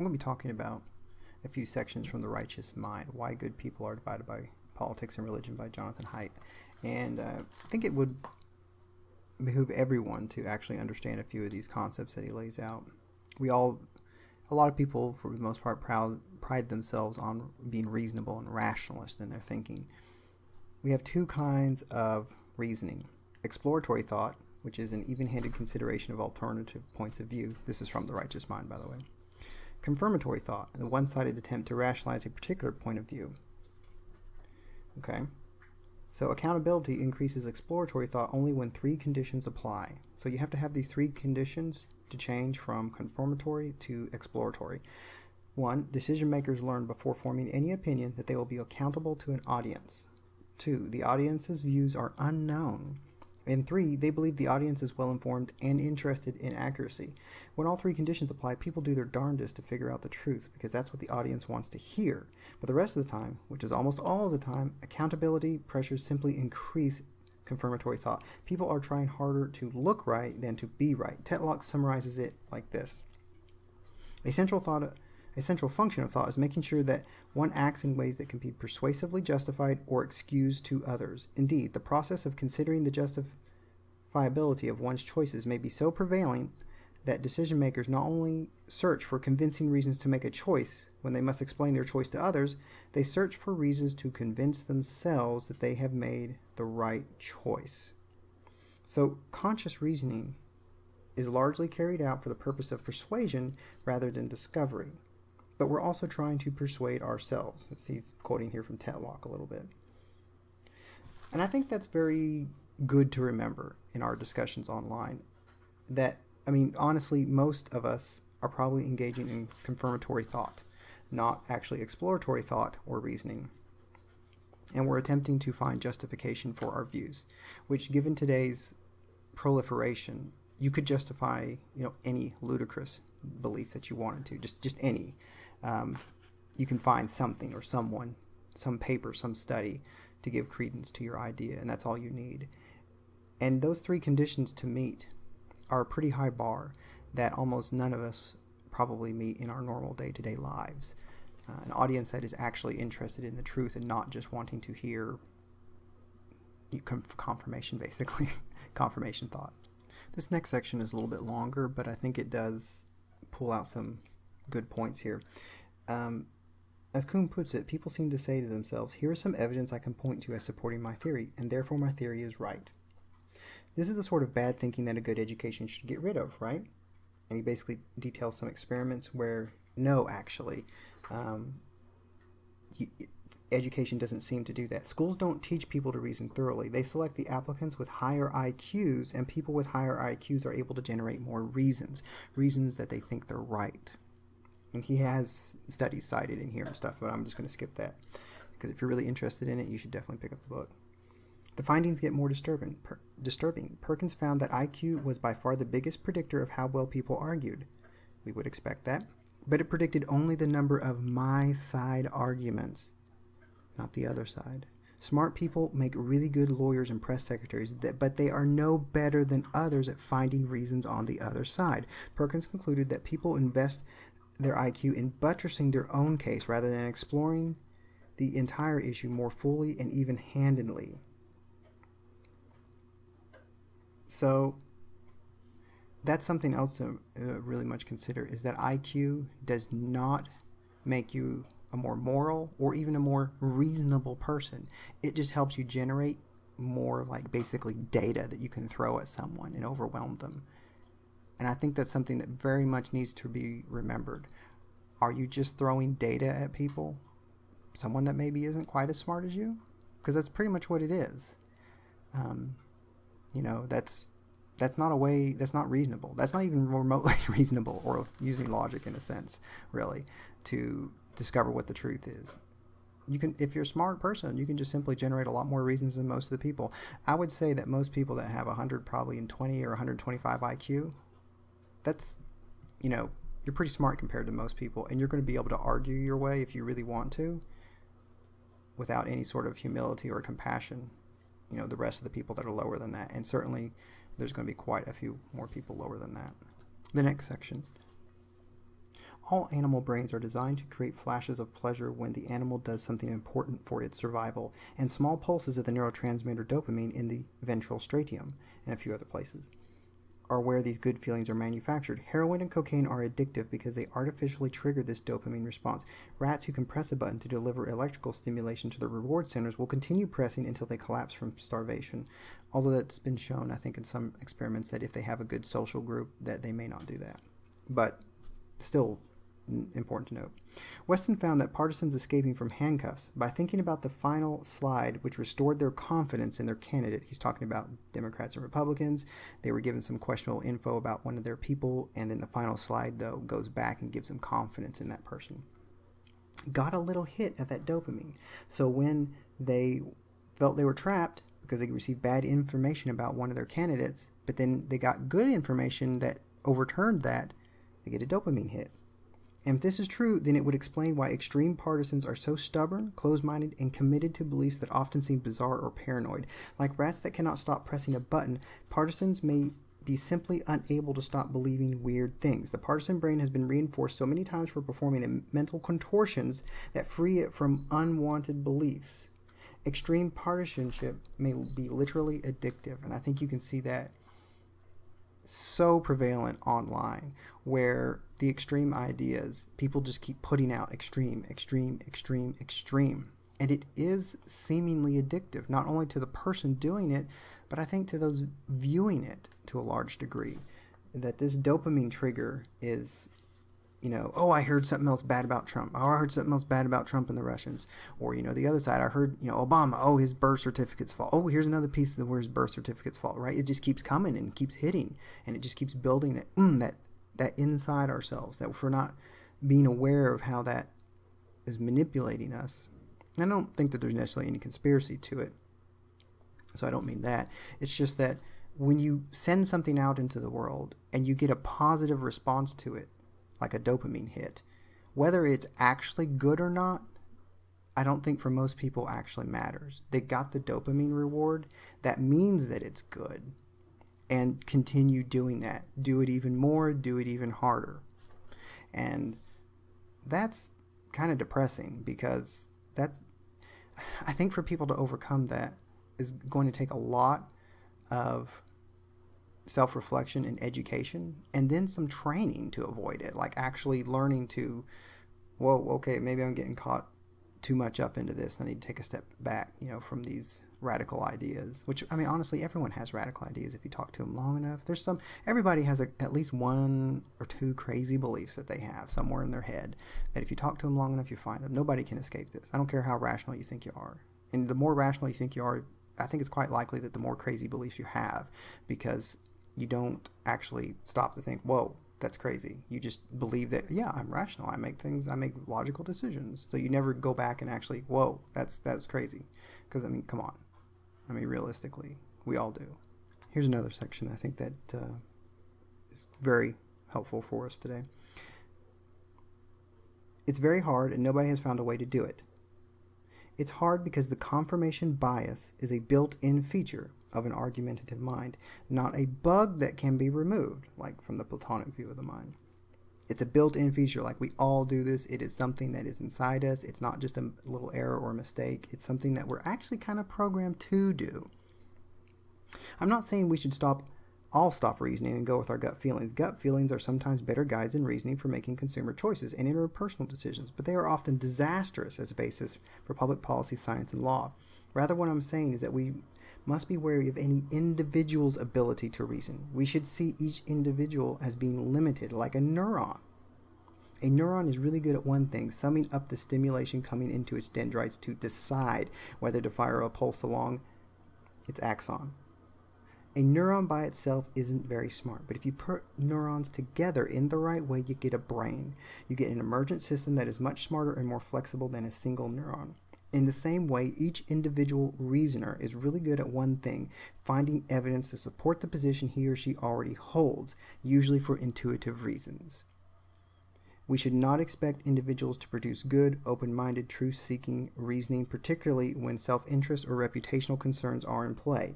I'm going to be talking about a few sections from The Righteous Mind, Why Good People Are Divided by Politics and Religion by Jonathan Haidt. And I think it would behoove everyone to actually understand a few of these concepts that he lays out. A lot of people, for the most part, pride themselves on being reasonable and rationalist in their thinking. We have two kinds of reasoning. Exploratory thought, which is an even-handed consideration of alternative points of view. This is from The Righteous Mind, by the way. Confirmatory thought, the one-sided attempt to rationalize a particular point of view. Okay? So accountability increases exploratory thought only when three conditions apply. So you have to have these three conditions to change from confirmatory to exploratory. 1. Decision makers learn before forming any opinion that they will be accountable to an audience. 2. The audience's views are unknown. And 3. They believe the audience is well-informed and interested in accuracy. When all three conditions apply, people do their darndest to figure out the truth because that's what the audience wants to hear. But the rest of the time, which is almost all of the time, accountability pressures simply increase confirmatory thought. People are trying harder to look right than to be right. Tetlock summarizes it like this. A central function of thought is making sure that one acts in ways that can be persuasively justified or excused to others. Indeed, the process of considering the justifiability of one's choices may be so prevalent that decision makers not only search for convincing reasons to make a choice when they must explain their choice to others, they search for reasons to convince themselves that they have made the right choice. So conscious reasoning is largely carried out for the purpose of persuasion rather than discovery. But we're also trying to persuade ourselves. He's quoting here from Tetlock a little bit. And I think that's very good to remember in our discussions online. Honestly, most of us are probably engaging in confirmatory thought, not actually exploratory thought or reasoning. And we're attempting to find justification for our views, which, given today's proliferation, you could justify, any ludicrous belief that you wanted to, just any. You can find something or someone, some paper, some study to give credence to your idea, and that's all you need. And those three conditions to meet are a pretty high bar that almost none of us probably meet in our normal day-to-day lives. An audience that is actually interested in the truth and not just wanting to hear confirmation, basically, confirmation thought. This next section is a little bit longer, but I think it does pull out some good points here. As Kuhn puts it, people seem to say to themselves, here is some evidence I can point to as supporting my theory, and therefore my theory is right. This is the sort of bad thinking that a good education should get rid of, right? And he basically details some experiments where, no, actually, education doesn't seem to do that. Schools don't teach people to reason thoroughly. They select the applicants with higher IQs, and people with higher IQs are able to generate more reasons that they think they're right. And he has studies cited in here and stuff, but I'm just going to skip that because if you're really interested in it, you should definitely pick up the book. The findings get more disturbing. Perkins found that IQ was by far the biggest predictor of how well people argued. We would expect that. But it predicted only the number of my side arguments, not the other side. Smart people make really good lawyers and press secretaries, but they are no better than others at finding reasons on the other side. Perkins concluded that people invest their IQ in buttressing their own case rather than exploring the entire issue more fully and even-handedly. So that's something else to really much consider, is that IQ does not make you a more moral or even a more reasonable person. It just helps you generate more, basically data that you can throw at someone and overwhelm them. And I think that's something that very much needs to be remembered. Are you just throwing data at people? Someone that maybe isn't quite as smart as you? Because that's pretty much what it is. That's not a way, that's not reasonable. That's not even remotely reasonable or using logic in a sense, really, to discover what the truth is. If you're a smart person, you can just simply generate a lot more reasons than most of the people. I would say that most people that have 100 probably in 20 or 125 IQ, that's, you're pretty smart compared to most people, and you're going to be able to argue your way if you really want to without any sort of humility or compassion, the rest of the people that are lower than that. And certainly there's going to be quite a few more people lower than that. The next section. All animal brains are designed to create flashes of pleasure when the animal does something important for its survival, and small pulses of the neurotransmitter dopamine in the ventral striatum and a few other places are where these good feelings are manufactured. Heroin and cocaine are addictive because they artificially trigger this dopamine response. Rats who can press a button to deliver electrical stimulation to the reward centers will continue pressing until they collapse from starvation. Although that's been shown, I think, in some experiments that if they have a good social group, that they may not do that. But still important to note. Weston found that partisans escaping from handcuffs by thinking about the final slide, which restored their confidence in their candidate. He's talking about Democrats and Republicans. They were given some questionable info about one of their people, and then the final slide, though, goes back and gives them confidence in that person. Got a little hit of that dopamine. So when they felt they were trapped because they received bad information about one of their candidates, but then they got good information that overturned that, they get a dopamine hit. And if this is true, then it would explain why extreme partisans are so stubborn, closed-minded, and committed to beliefs that often seem bizarre or paranoid. Like rats that cannot stop pressing a button, partisans may be simply unable to stop believing weird things. The partisan brain has been reinforced so many times for performing mental contortions that free it from unwanted beliefs. Extreme partisanship may be literally addictive, and I think you can see that so prevalent online, where the extreme ideas, people just keep putting out extreme, and it is seemingly addictive, not only to the person doing it, but I think to those viewing it to a large degree. That this dopamine trigger is, oh, I heard something else bad about Trump. Oh, I heard something else bad about Trump and the Russians. Or, the other side, I heard, Obama, oh, his birth certificate's false. Oh, here's another piece of where his birth certificate's false, right? It just keeps coming and keeps hitting, and it just keeps building that inside ourselves, that if we're not being aware of how that is manipulating us. I don't think that there's necessarily any conspiracy to it, so I don't mean that. It's just that when you send something out into the world and you get a positive response to it, like a dopamine hit, whether it's actually good or not, I don't think for most people actually matters. They got the dopamine reward. That means that it's good. And continue doing that. Do it even more, do it even harder. And that's kind of depressing, because I think for people to overcome that is going to take a lot of self-reflection and education, and then some training to avoid it, like actually learning to, whoa, okay, maybe I'm getting caught too much up into this. I need to take a step back, from these radical ideas, which, I mean, honestly, everyone has radical ideas if you talk to them long enough. Everybody has at least one or two crazy beliefs that they have somewhere in their head, that if you talk to them long enough, you find them. Nobody can escape this. I don't care how rational you think you are. And the more rational you think you are, I think it's quite likely that the more crazy beliefs you have, because you don't actually stop to think, whoa, that's crazy. You just believe that, yeah, I'm rational. I make logical decisions. So you never go back and actually, whoa, that's crazy. Because, I mean, come on. I mean, realistically, we all do. Here's another section I think that is very helpful for us today. It's very hard, and nobody has found a way to do it. It's hard because the confirmation bias is a built-in feature of an argumentative mind, not a bug that can be removed, like from the Platonic view of the mind. It's a built-in feature, like we all do this. It is something that is inside us. It's not just a little error or a mistake. It's something that we're actually kind of programmed to do. I'm not saying we should all stop reasoning and go with our gut feelings. Gut feelings are sometimes better guides than reasoning for making consumer choices and interpersonal decisions, but they are often disastrous as a basis for public policy, science, and law. Rather, what I'm saying is that we must be wary of any individual's ability to reason. We should see each individual as being limited, like a neuron. A neuron is really good at one thing, summing up the stimulation coming into its dendrites to decide whether to fire a pulse along its axon. A neuron by itself isn't very smart, but if you put neurons together in the right way, you get a brain. You get an emergent system that is much smarter and more flexible than a single neuron. In the same way, each individual reasoner is really good at one thing, finding evidence to support the position he or she already holds, usually for intuitive reasons. We should not expect individuals to produce good, open-minded, truth-seeking reasoning, particularly when self-interest or reputational concerns are in play.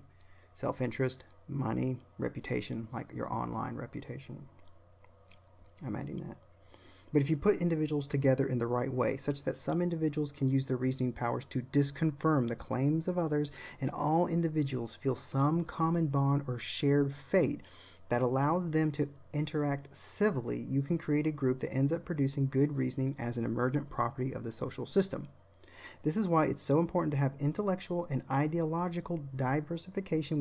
Self-interest, money, reputation, like your online reputation. I'm adding that. But if you put individuals together in the right way, such that some individuals can use their reasoning powers to disconfirm the claims of others, and all individuals feel some common bond or shared fate that allows them to interact civilly, you can create a group that ends up producing good reasoning as an emergent property of the social system. This is why it's so important to have intellectual and ideological diversification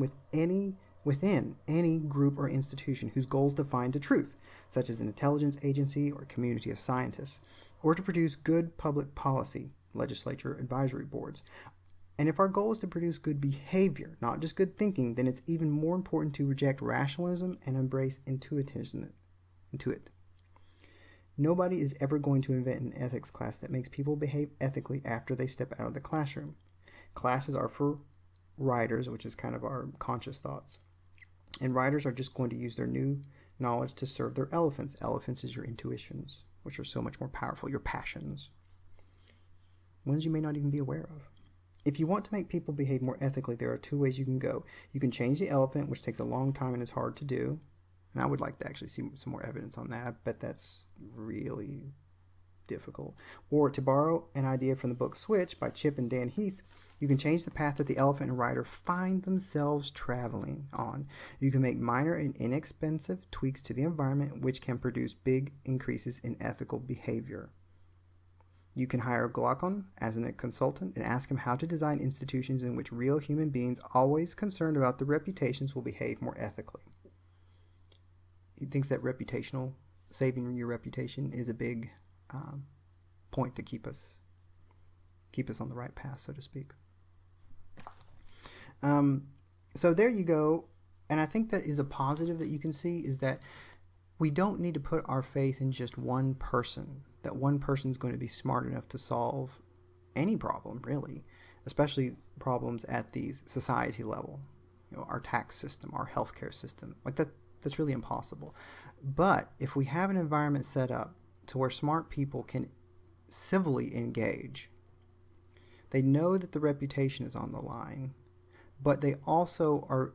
within any group or institution whose goal is to find the truth, such as an intelligence agency or community of scientists, or to produce good public policy, legislature advisory boards. And if our goal is to produce good behavior, not just good thinking, then it's even more important to reject rationalism and embrace intuition. Nobody is ever going to invent an ethics class that makes people behave ethically after they step out of the classroom. Classes are for writers, which is kind of our conscious thoughts. And writers are just going to use their new knowledge to serve their elephants. Elephants is your intuitions, which are so much more powerful, your passions, ones you may not even be aware of. If you want to make people behave more ethically, there are two ways you can go. You can change the elephant, which takes a long time and is hard to do. And I would like to actually see some more evidence on that. I bet that's really difficult. Or to borrow an idea from the book Switch by Chip and Dan Heath, you can change the path that the elephant and rider find themselves traveling on. You can make minor and inexpensive tweaks to the environment, which can produce big increases in ethical behavior. You can hire Glaucon as a consultant and ask him how to design institutions in which real human beings, always concerned about their reputations, will behave more ethically. He thinks that saving your reputation is a big point to keep us on the right path, so to speak. So there you go. And I think that is a positive that you can see, is that we don't need to put our faith in just one person, that one person is going to be smart enough to solve any problem, really, especially problems at the society level, our tax system, our healthcare system. Like that's really impossible. But if we have an environment set up to where smart people can civilly engage, they know that the reputation is on the line, but they also are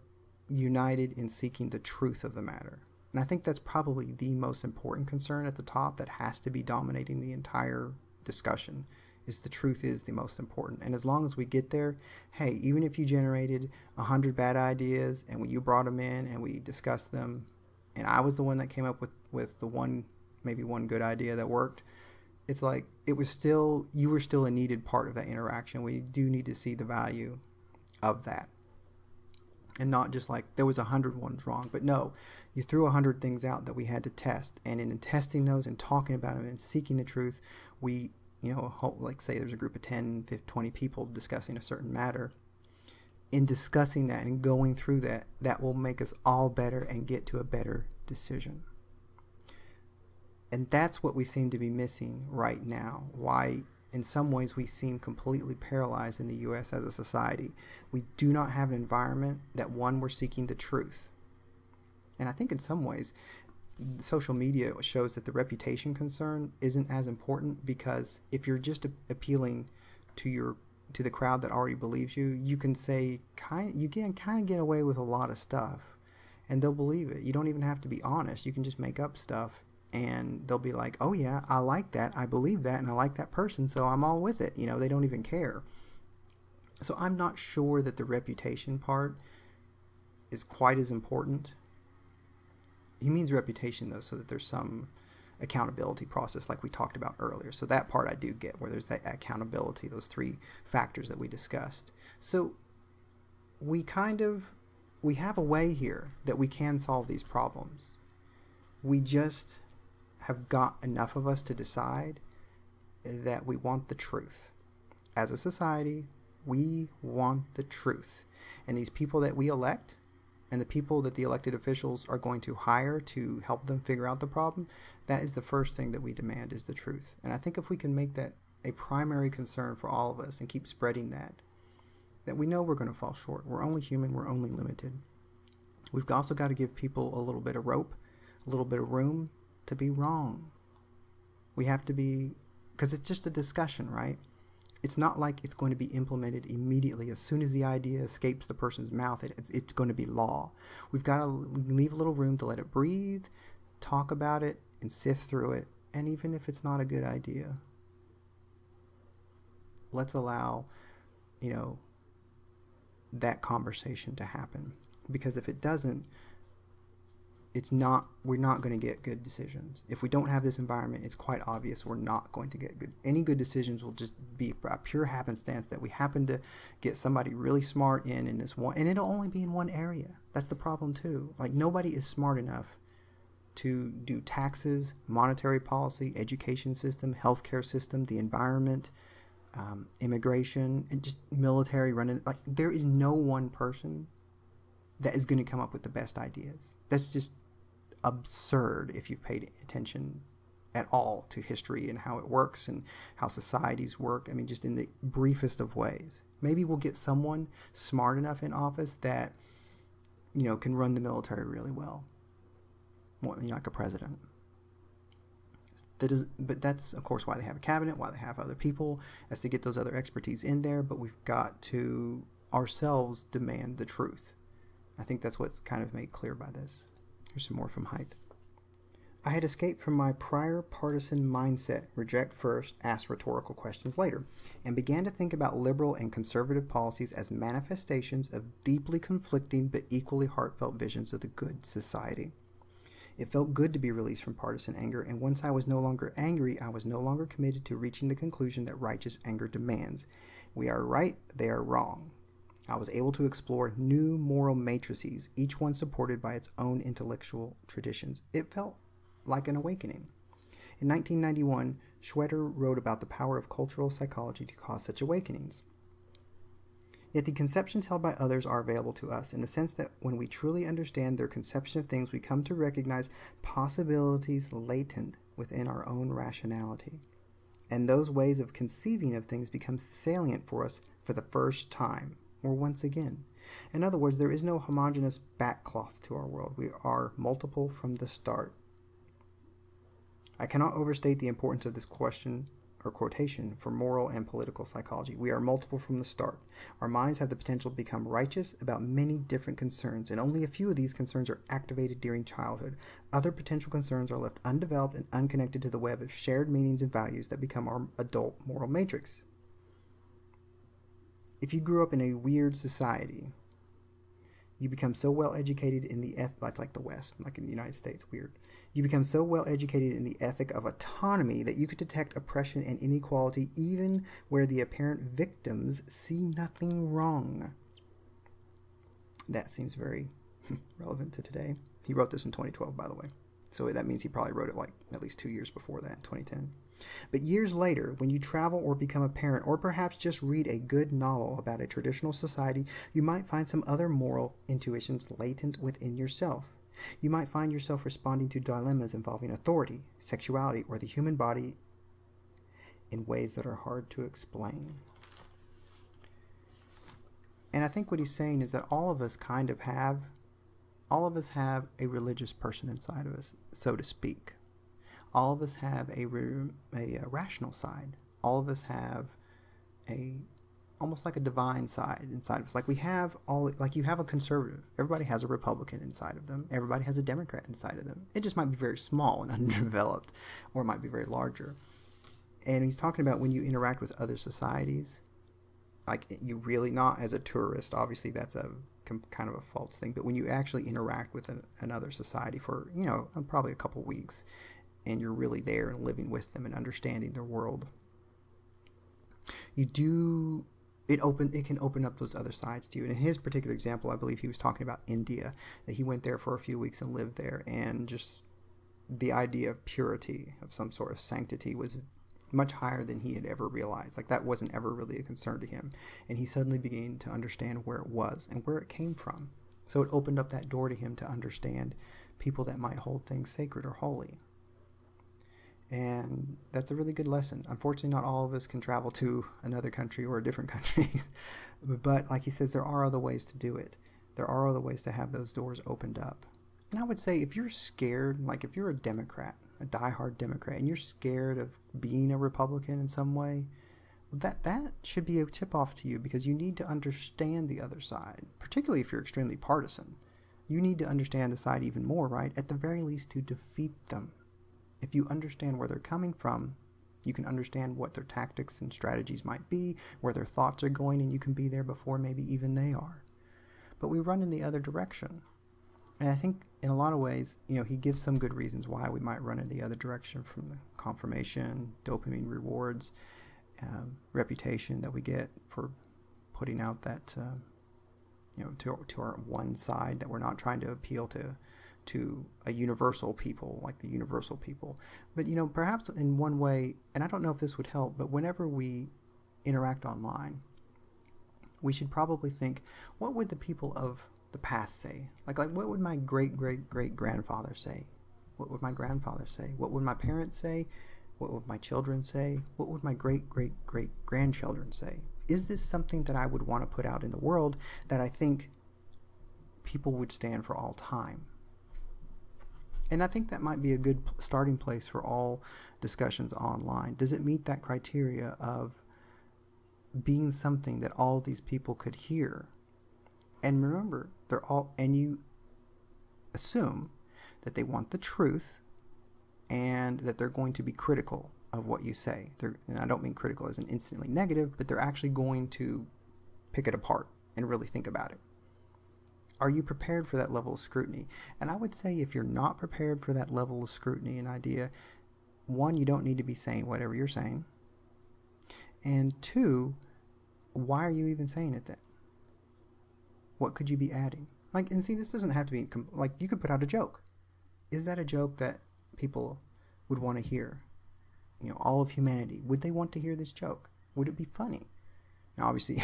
united in seeking the truth of the matter. And I think that's probably the most important concern at the top that has to be dominating the entire discussion, is the truth is the most important. And as long as we get there, hey, even if you generated 100 bad ideas and you brought them in and we discussed them, and I was the one that came up with the maybe one good idea that worked, it's like you were still a needed part of that interaction. We do need to see the value of that. And not just like there was 100 ones wrong, but no, you threw 100 things out that we had to test. And in testing those and talking about them and seeking the truth, we, like say there's a group of 10, 15, 20 people discussing a certain matter. In discussing that and going through that will make us all better and get to a better decision. And that's what we seem to be missing right now. Why, in some ways, we seem completely paralyzed in the U.S. as a society. We do not have an environment that, one, we're seeking the truth. And I think in some ways, social media shows that the reputation concern isn't as important, because if you're just appealing to the crowd that already believes you, you can get away with a lot of stuff, and they'll believe it. You don't even have to be honest. You can just make up stuff, and they'll be like, oh yeah, I like that, I believe that, and I like that person, so I'm all with it. They don't even care. So I'm not sure that the reputation part is quite as important. He means reputation, though, so that there's some accountability process like we talked about earlier. So that part I do get, where there's that accountability, those three factors that we discussed. So we have a way here that we can solve these problems. We just have got enough of us to decide that we want the truth. As a society, we want the truth. And these people that we elect, and the people that the elected officials are going to hire to help them figure out the problem, that is the first thing that we demand, is the truth. And I think if we can make that a primary concern for all of us and keep spreading that we know we're going to fall short. We're only human. We're only limited. We've also got to give people a little bit of rope, a little bit of room to be wrong. We have to be, because it's just a discussion, right? It's not like it's going to be implemented immediately. As soon as the idea escapes the person's mouth, it's going to be law. We've got to leave a little room to let it breathe, talk about it, and sift through it, And even if it's not a good idea, let's allow, you know, that conversation to happen. Because if it doesn't, we're not going to get good decisions. If we don't have this environment, it's quite obvious we're not going to get any good decisions. Will just be a pure happenstance that we happen to get somebody really smart in this one, and it'll only be in one area. That's the problem too. Like, nobody is smart enough to do taxes, monetary policy, education system, healthcare system, the environment, immigration, and just military running. Like, there is no one person that is going to come up with the best ideas. That's just absurd if you've paid attention at all to history and how it works and how societies work. I mean, just in the briefest of ways. Maybe we'll get someone smart enough in office that, you know, can run the military really well. More, you know, like a president. But that's, of course, why they have a cabinet, why they have other people, as to get those other expertise in there. But we've got to ourselves demand the truth. I think that's what's kind of made clear by this. Here's some more from Haidt. I had escaped from my prior partisan mindset, reject first, ask rhetorical questions later, and began to think about liberal and conservative policies as manifestations of deeply conflicting but equally heartfelt visions of the good society. It felt good to be released from partisan anger, and once I was no longer angry, I was no longer committed to reaching the conclusion that righteous anger demands. We are right, they are wrong. I was able to explore new moral matrices, each one supported by its own intellectual traditions. It felt like an awakening. In 1991, Schroeder wrote about the power of cultural psychology to cause such awakenings. Yet the conceptions held by others are available to us, in the sense that when we truly understand their conception of things, we come to recognize possibilities latent within our own rationality. And those ways of conceiving of things become salient for us for the first time, or once again. In other words, there is no homogeneous backcloth to our world. We are multiple from the start. I cannot overstate the importance of this question or quotation for moral and political psychology. We are multiple from the start. Our minds have the potential to become righteous about many different concerns, and only a few of these concerns are activated during childhood. Other potential concerns are left undeveloped and unconnected to the web of shared meanings and values that become our adult moral matrix. If you grew up in a weird society, you become so well educated in the like the West, like in the United States, weird. You become so well educated in the ethic of autonomy that you could detect oppression and inequality even where the apparent victims see nothing wrong. That seems very relevant to today. He wrote this in 2012, by the way. So that means he probably wrote it like at least 2 years before that, 2010. But years later, when you travel or become a parent, or perhaps just read a good novel about a traditional society, you might find some other moral intuitions latent within yourself. You might find yourself responding to dilemmas involving authority, sexuality, or the human body in ways that are hard to explain. And I think what he's saying is that all of us have a religious person inside of us, so to speak. All of us have a rational side. All of us have almost like a divine side inside of us. Like we have like you have a conservative. Everybody has a Republican inside of them. Everybody has a Democrat inside of them. It just might be very small and undeveloped, or it might be very larger. And he's talking about when you interact with other societies, like you really, not as a tourist, obviously that's a kind of a false thing, but when you actually interact with another society for, probably a couple weeks, and you're really there and living with them and understanding their world, it can open up those other sides to you. And in his particular example, I believe he was talking about India, that he went there for a few weeks and lived there, and just the idea of purity, of some sort of sanctity, was much higher than he had ever realized. Like that wasn't ever really a concern to him, and he suddenly began to understand where it was and where it came from. So it opened up that door to him to understand people that might hold things sacred or holy. And that's a really good lesson. Unfortunately, not all of us can travel to another country or different countries. But like he says, there are other ways to do it. There are other ways to have those doors opened up. And I would say if you're scared, like if you're a Democrat, a diehard Democrat, and you're scared of being a Republican in some way, that should be a tip-off to you, because you need to understand the other side, particularly if you're extremely partisan. You need to understand the side even more, right? At the very least, to defeat them. If you understand where they're coming from, you can understand what their tactics and strategies might be, where their thoughts are going, and you can be there before maybe even they are. But we run in the other direction. And I think in a lot of ways, he gives some good reasons why we might run in the other direction, from the confirmation, dopamine rewards, reputation that we get for putting out that, to our one side, that we're not trying to appeal to a universal people, like the universal people. But, perhaps in one way, and I don't know if this would help, but whenever we interact online, we should probably think, what would the people of the past say? Like what would my great-great-great-grandfather say? What would my grandfather say? What would my parents say? What would my children say? What would my great-great-great-grandchildren say? Is this something that I would want to put out in the world that I think people would stand for all time? And I think that might be a good starting place for all discussions online. Does it meet that criteria of being something that all these people could hear? And remember, and you assume that they want the truth and that they're going to be critical of what you say. And I don't mean critical as an instantly negative, but they're actually going to pick it apart and really think about it. Are you prepared for that level of scrutiny? And I would say if you're not prepared for that level of scrutiny and idea, one, you don't need to be saying whatever you're saying. And two, why are you even saying it then? What could you be adding? And see, this doesn't have to be, you could put out a joke. Is that a joke that people would want to hear? All of humanity, would they want to hear this joke? Would it be funny? Now, obviously,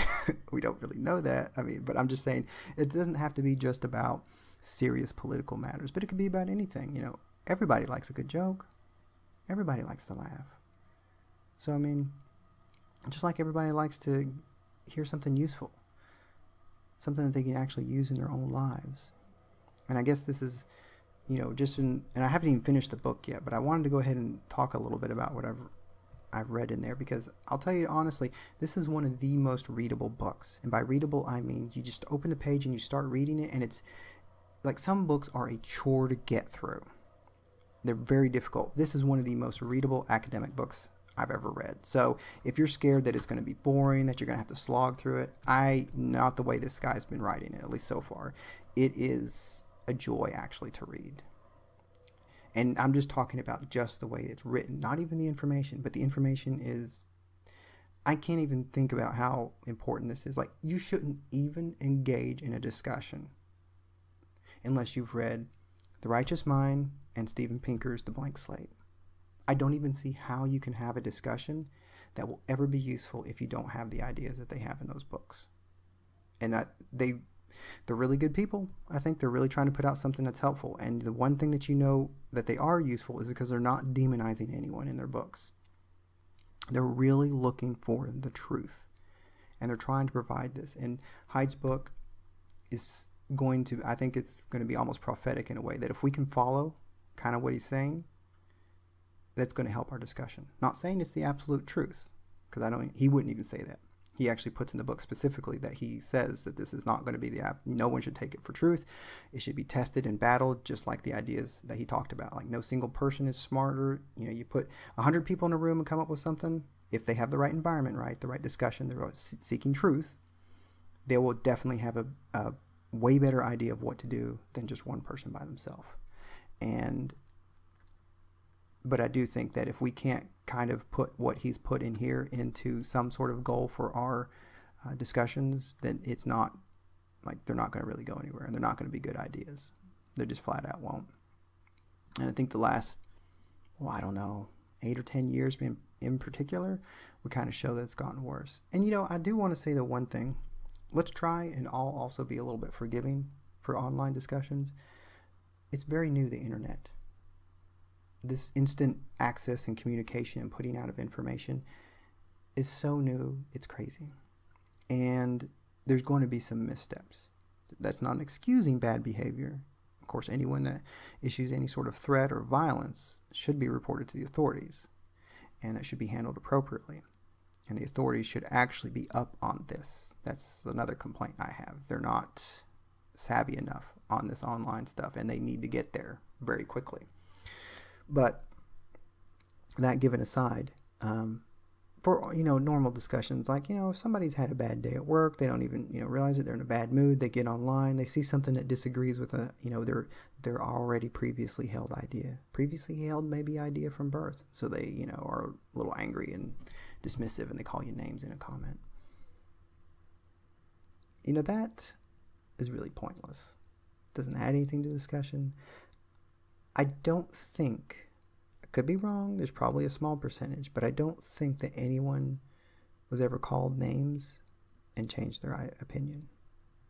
we don't really know that. But I'm just saying, it doesn't have to be just about serious political matters, but it could be about anything. Everybody likes a good joke. Everybody likes to laugh. So, just like everybody likes to hear something useful, something that they can actually use in their own lives. And I guess this is, and I haven't even finished the book yet, but I wanted to go ahead and talk a little bit about what I've read in there, because I'll tell you honestly, this is one of the most readable books. And by readable, I mean you just open the page and you start reading it, and it's like some books are a chore to get through. They're very difficult. This is one of the most readable academic books I've ever read. So if you're scared that it's going to be boring, that you're going to have to slog through it, not the way this guy's been writing it, at least so far. It is a joy actually to read. And I'm just talking about just the way it's written, not even the information, but the information is, I can't even think about how important this is. You shouldn't even engage in a discussion unless you've read The Righteous Mind and Steven Pinker's The Blank Slate. I don't even see how you can have a discussion that will ever be useful if you don't have the ideas that they have in those books. And they're really good people. I think they're really trying to put out something that's helpful. And the one thing that you know that they are useful is because they're not demonizing anyone in their books. They're really looking for the truth. And they're trying to provide this. And Haidt's book is I think it's going to be almost prophetic in a way, that if we can follow kind of what he's saying, that's going to help our discussion. Not saying it's the absolute truth, because he wouldn't even say that. He actually puts in the book specifically that he says that this is not going to be no one should take it for truth. It should be tested and battled, just like the ideas that he talked about. No single person is smarter. You put 100 people in a room and come up with something. If they have the right environment, the right discussion, they're seeking truth, they will definitely have a way better idea of what to do than just one person by themselves. But I do think that if we can't kind of put what he's put in here into some sort of goal for our discussions, then it's not, they're not going to really go anywhere, and they're not going to be good ideas. They just flat out won't. And I think the last, 8 or 10 years in particular, would kind of show that it's gotten worse. And, I do want to say the one thing. Let's try and all also be a little bit forgiving for online discussions. It's very new, the internet. This instant access and communication and putting out of information is so new, it's crazy. And there's going to be some missteps. That's not excusing bad behavior. Of course, anyone that issues any sort of threat or violence should be reported to the authorities, and it should be handled appropriately. And the authorities should actually be up on this. That's another complaint I have. They're not savvy enough on this online stuff, and they need to get there very quickly. But that given aside, for normal discussions, like if somebody's had a bad day at work, they don't even realize it, they're in a bad mood, they get online, they see something that disagrees with their already previously held maybe idea from birth, so they are a little angry and dismissive, and they call you names in a comment. That is really pointless. Doesn't add anything to discussion. I don't think, I could be wrong, there's probably a small percentage, but I don't think that anyone was ever called names and changed their opinion.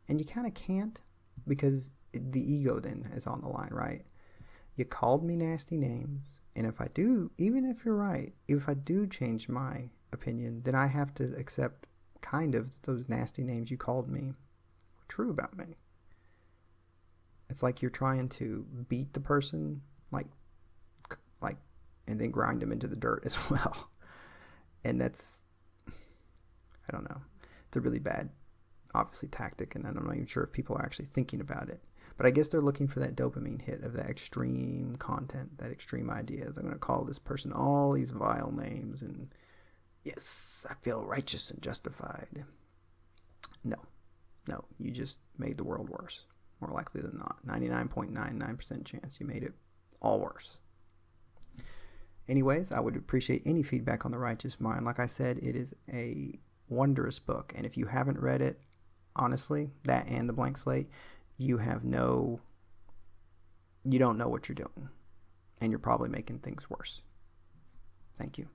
And you kind of can't, because the ego then is on the line, right? You called me nasty names, and if I do, even if you're right, if I do change my opinion, then I have to accept kind of those nasty names you called me were true about me. It's like you're trying to beat the person, like, and then grind them into the dirt as well. And that's, I don't know. It's a really bad, obviously, tactic, and I'm not even sure if people are actually thinking about it. But I guess they're looking for that dopamine hit of that extreme content, that extreme ideas. I'm going to call this person all these vile names, and yes, I feel righteous and justified. No, you just made the world worse. More likely than not. 99.99% chance you made it all worse. Anyways, I would appreciate any feedback on The Righteous Mind. Like I said, it is a wondrous book. And if you haven't read it, honestly, that and The Blank Slate, you don't know what you're doing. And you're probably making things worse. Thank you.